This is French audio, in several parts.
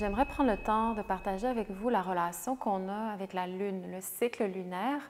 J'aimerais prendre le temps de partager avec vous la relation qu'on a avec la Lune, le cycle lunaire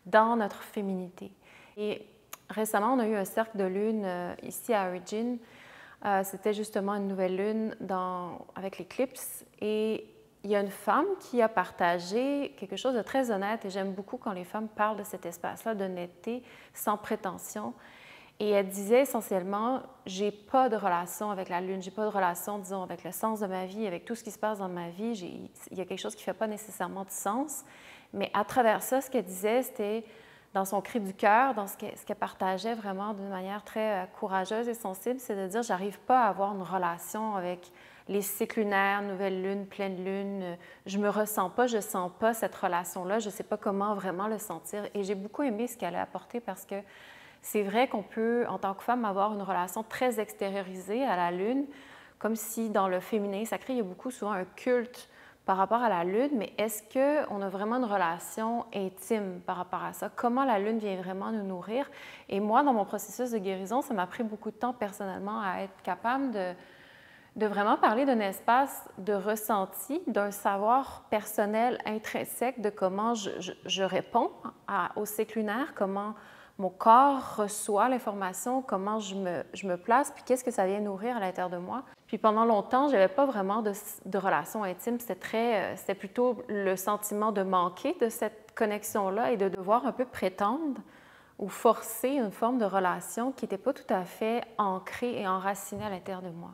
dans notre féminité. Et récemment, on a eu un cercle de Lune ici à Origin. C'était justement une nouvelle Lune avec l'éclipse. Et il y a une femme qui a partagé quelque chose de très honnête, et j'aime beaucoup quand les femmes parlent de cet espace-là d'honnêteté, sans prétention. Et elle disait essentiellement, j'ai pas de relation avec la Lune, j'ai pas de relation, disons, avec le sens de ma vie, avec tout ce qui se passe dans ma vie. Il y a quelque chose qui fait pas nécessairement de sens. Mais à travers ça, ce qu'elle disait, c'était dans son cri du cœur, dans ce qu'elle partageait vraiment d'une manière très courageuse et sensible, c'est de dire, j'arrive pas à avoir une relation avec les cycles lunaires, nouvelle lune, pleine lune. Je me ressens pas, je sens pas cette relation-là, je sais pas comment vraiment le sentir. Et j'ai beaucoup aimé ce qu'elle a apporté parce que c'est vrai qu'on peut, en tant que femme, avoir une relation très extériorisée à la Lune, comme si dans le féminin sacré, il y a beaucoup souvent un culte par rapport à la Lune, mais est-ce qu'on a vraiment une relation intime par rapport à ça? Comment la Lune vient vraiment nous nourrir? Et moi, dans mon processus de guérison, ça m'a pris beaucoup de temps personnellement à être capable de vraiment parler d'un espace de ressenti, d'un savoir personnel intrinsèque de comment je réponds au cycle lunaire, comment mon corps reçoit l'information, comment je me place, puis qu'est-ce que ça vient nourrir à l'intérieur de moi. Puis pendant longtemps, je n'avais pas vraiment de relation intime. C'était plutôt le sentiment de manquer de cette connexion-là et de devoir un peu prétendre ou forcer une forme de relation qui n'était pas tout à fait ancrée et enracinée à l'intérieur de moi.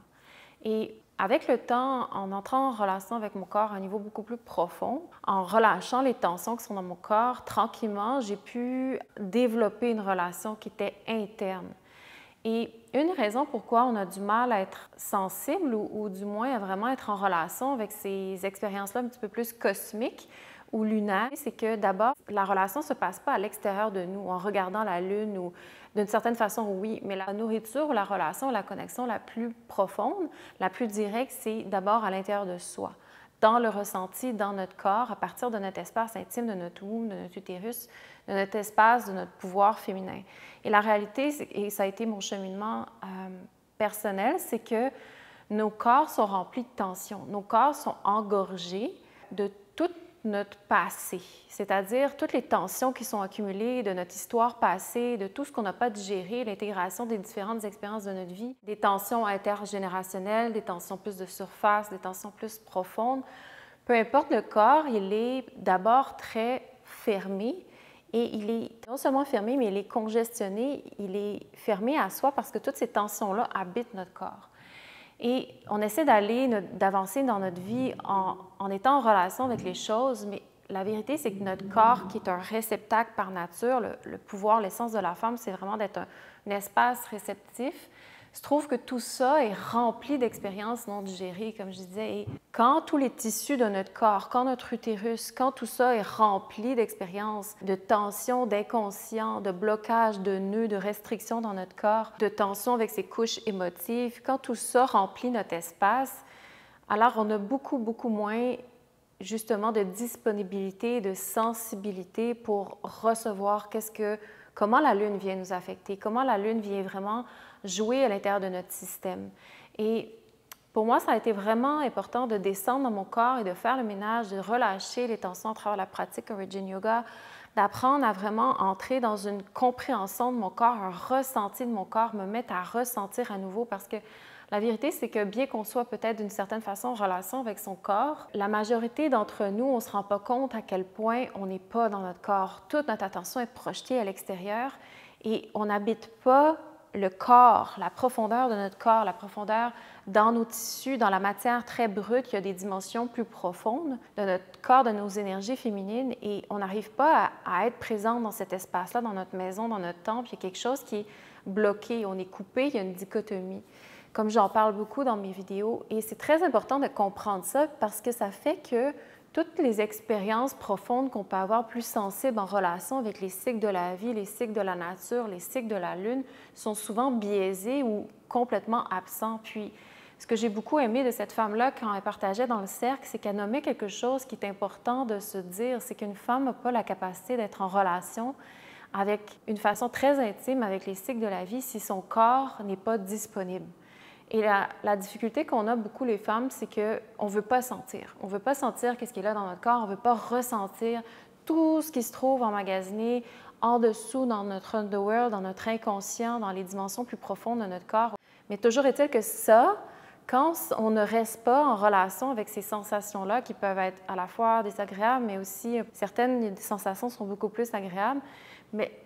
Et avec le temps, en entrant en relation avec mon corps à un niveau beaucoup plus profond, en relâchant les tensions qui sont dans mon corps, tranquillement, j'ai pu développer une relation qui était interne. Et une raison pourquoi on a du mal à être sensible ou du moins à vraiment être en relation avec ces expériences-là un petit peu plus cosmiques ou lunaires, c'est que d'abord, la relation ne se passe pas à l'extérieur de nous, en regardant la Lune ou d'une certaine façon, oui, mais la nourriture ou la relation, la connexion la plus profonde, la plus directe, c'est d'abord à l'intérieur de soi, dans le ressenti, dans notre corps, à partir de notre espace intime, de notre womb, de notre utérus, de notre espace, de notre pouvoir féminin. Et la réalité, et ça a été mon cheminement personnel, c'est que nos corps sont remplis de tensions. Nos corps sont engorgés de toute notre passé, c'est-à-dire toutes les tensions qui sont accumulées de notre histoire passée, de tout ce qu'on n'a pas digéré, l'intégration des différentes expériences de notre vie, des tensions intergénérationnelles, des tensions plus de surface, des tensions plus profondes. Peu importe le corps, il est d'abord très fermé et il est non seulement fermé, mais il est congestionné, il est fermé à soi parce que toutes ces tensions-là habitent notre corps. Et on essaie d'avancer dans notre vie en étant en relation avec les choses, mais la vérité, c'est que notre corps, qui est un réceptacle par nature, le pouvoir, l'essence de la femme, c'est vraiment d'être un espace réceptif, se trouve que tout ça est rempli d'expériences non digérées, comme je disais. Et quand tous les tissus de notre corps, quand notre utérus, quand tout ça est rempli d'expériences, de tensions, d'inconscient, de blocages, de nœuds, de restrictions dans notre corps, de tensions avec ses couches émotives, quand tout ça remplit notre espace, alors on a beaucoup, beaucoup moins justement de disponibilité, de sensibilité pour recevoir comment la Lune vient nous affecter, comment la Lune vient vraiment jouer à l'intérieur de notre système. Et pour moi, ça a été vraiment important de descendre dans mon corps et de faire le ménage, de relâcher les tensions à travers la pratique Origin Yoga, d'apprendre à vraiment entrer dans une compréhension de mon corps, un ressenti de mon corps, me mettre à ressentir à nouveau parce que la vérité, c'est que bien qu'on soit peut-être d'une certaine façon en relation avec son corps, la majorité d'entre nous, on ne se rend pas compte à quel point on n'est pas dans notre corps. Toute notre attention est projetée à l'extérieur et on n'habite pas le corps, la profondeur de notre corps, la profondeur dans nos tissus, dans la matière très brute. Il y a des dimensions plus profondes de notre corps, de nos énergies féminines et on n'arrive pas à être présente dans cet espace-là, dans notre maison, dans notre temple. Il y a quelque chose qui est bloqué, on est coupé, il y a une dichotomie. Comme j'en parle beaucoup dans mes vidéos. Et c'est très important de comprendre ça parce que ça fait que toutes les expériences profondes qu'on peut avoir plus sensibles en relation avec les cycles de la vie, les cycles de la nature, les cycles de la Lune, sont souvent biaisés ou complètement absents. Puis, ce que j'ai beaucoup aimé de cette femme-là quand elle partageait dans le cercle, c'est qu'elle nommait quelque chose qui est important de se dire, c'est qu'une femme n'a pas la capacité d'être en relation avec une façon très intime avec les cycles de la vie si son corps n'est pas disponible. Et la difficulté qu'on a beaucoup les femmes, c'est qu'on ne veut pas sentir. On ne veut pas sentir qu'est-ce qui est là dans notre corps, on ne veut pas ressentir tout ce qui se trouve emmagasiné en dessous dans notre underworld, dans notre inconscient, dans les dimensions plus profondes de notre corps. Mais toujours est-il que ça, quand on ne reste pas en relation avec ces sensations-là, qui peuvent être à la fois désagréables, mais aussi certaines sensations sont beaucoup plus agréables, mais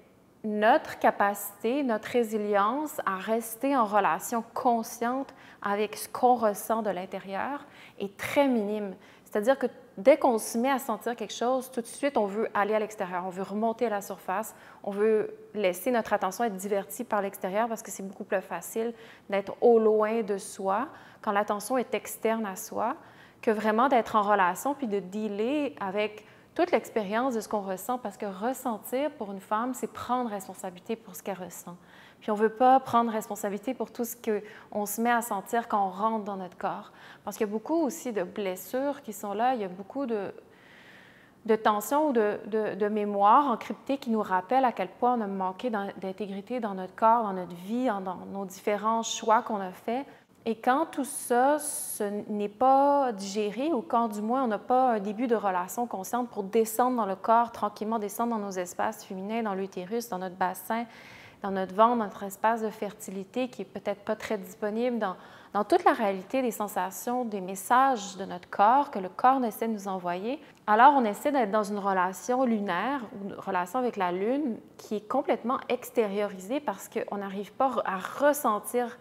notre capacité, notre résilience à rester en relation consciente avec ce qu'on ressent de l'intérieur est très minime. C'est-à-dire que dès qu'on se met à sentir quelque chose, tout de suite, on veut aller à l'extérieur, on veut remonter à la surface, on veut laisser notre attention être divertie par l'extérieur parce que c'est beaucoup plus facile d'être au loin de soi quand l'attention est externe à soi que vraiment d'être en relation puis de dealer avec toute l'expérience de ce qu'on ressent, parce que ressentir pour une femme, c'est prendre responsabilité pour ce qu'elle ressent. Puis on ne veut pas prendre responsabilité pour tout ce qu'on se met à sentir quand on rentre dans notre corps. Parce qu'il y a beaucoup aussi de blessures qui sont là, il y a beaucoup de tensions ou de mémoires encryptées qui nous rappellent à quel point on a manqué d'intégrité dans notre corps, dans notre vie, dans nos différents choix qu'on a faits. Et quand tout ça n'est pas digéré ou quand du moins on n'a pas un début de relation consciente pour descendre dans le corps, tranquillement descendre dans nos espaces féminins, dans l'utérus, dans notre bassin, dans notre ventre, notre espace de fertilité qui est peut-être pas très disponible, dans toute la réalité des sensations, des messages de notre corps que le corps essaie de nous envoyer, alors on essaie d'être dans une relation lunaire ou une relation avec la Lune qui est complètement extériorisée parce qu'on n'arrive pas à ressentir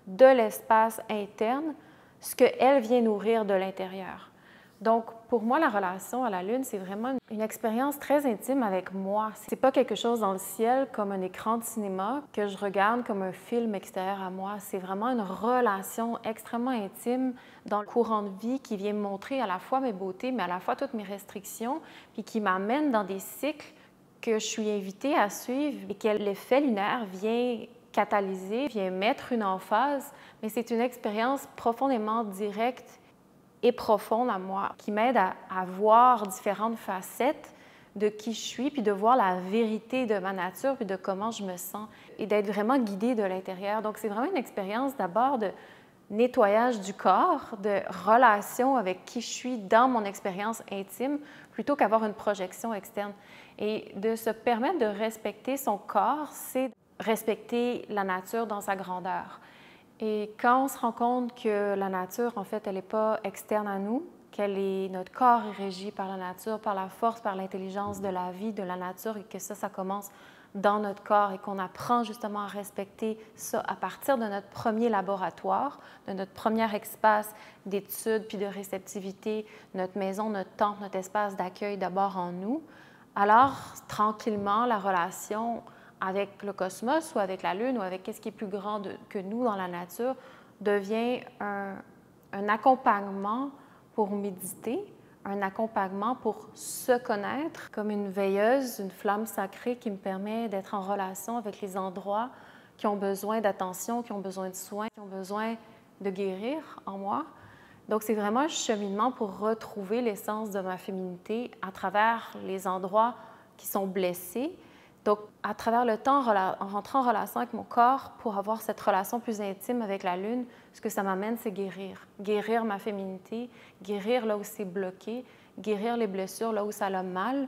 de l'espace interne, ce qu'elle vient nourrir de l'intérieur. Donc, pour moi, la relation à la Lune, c'est vraiment une expérience très intime avec moi. C'est pas quelque chose dans le ciel comme un écran de cinéma que je regarde comme un film extérieur à moi. C'est vraiment une relation extrêmement intime dans le courant de vie qui vient me montrer à la fois mes beautés, mais à la fois toutes mes restrictions, puis qui m'amène dans des cycles que je suis invitée à suivre et que l'effet lunaire vient catalyser, vient mettre une emphase, mais c'est une expérience profondément directe et profonde à moi, qui m'aide à voir différentes facettes de qui je suis, puis de voir la vérité de ma nature, puis de comment je me sens, et d'être vraiment guidée de l'intérieur. Donc, c'est vraiment une expérience d'abord de nettoyage du corps, de relation avec qui je suis dans mon expérience intime, plutôt qu'avoir une projection externe. Et de se permettre de respecter son corps, c'est respecter la nature dans sa grandeur. Et quand on se rend compte que la nature, en fait, elle n'est pas externe à nous, notre corps est régi par la nature, par la force, par l'intelligence de la vie, de la nature, et que ça commence dans notre corps et qu'on apprend justement à respecter ça à partir de notre premier laboratoire, de notre premier espace d'étude puis de réceptivité, notre maison, notre temple, notre espace d'accueil d'abord en nous, alors tranquillement, la relation avec le cosmos ou avec la Lune ou avec ce qui est plus grand que nous dans la nature devient un accompagnement pour méditer, un accompagnement pour se connaître comme une veilleuse, une flamme sacrée qui me permet d'être en relation avec les endroits qui ont besoin d'attention, qui ont besoin de soins, qui ont besoin de guérir en moi. Donc, c'est vraiment un cheminement pour retrouver l'essence de ma féminité à travers les endroits qui sont blessés. Donc, à travers le temps, en rentrant en relation avec mon corps, pour avoir cette relation plus intime avec la Lune, ce que ça m'amène, c'est guérir. Guérir ma féminité, guérir là où c'est bloqué, guérir les blessures là où ça a mal,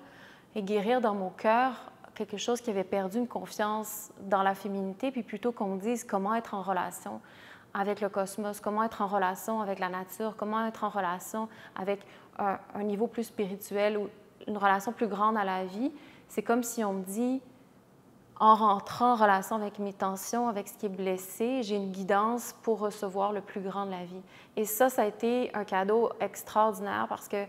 et guérir dans mon cœur quelque chose qui avait perdu une confiance dans la féminité, puis plutôt qu'on me dise comment être en relation avec le cosmos, comment être en relation avec la nature, comment être en relation avec un niveau plus spirituel ou une relation plus grande à la vie. C'est comme si on me dit, en rentrant en relation avec mes tensions, avec ce qui est blessé, j'ai une guidance pour recevoir le plus grand de la vie. Et ça a été un cadeau extraordinaire parce que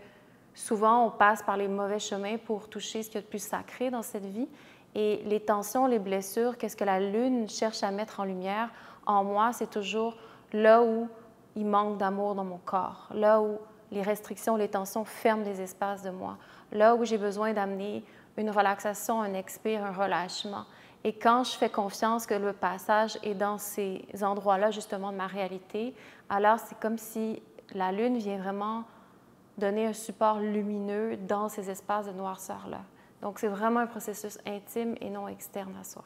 souvent, on passe par les mauvais chemins pour toucher ce qu'il y a de plus sacré dans cette vie. Et les tensions, les blessures, qu'est-ce que la Lune cherche à mettre en lumière, en moi, c'est toujours là où il manque d'amour dans mon corps, là où les restrictions, les tensions ferment des espaces de moi, là où j'ai besoin d'amener une relaxation, un expire, un relâchement. Et quand je fais confiance que le passage est dans ces endroits-là, justement, de ma réalité, alors c'est comme si la Lune vient vraiment donner un support lumineux dans ces espaces de noirceur-là. Donc, c'est vraiment un processus intime et non externe à soi.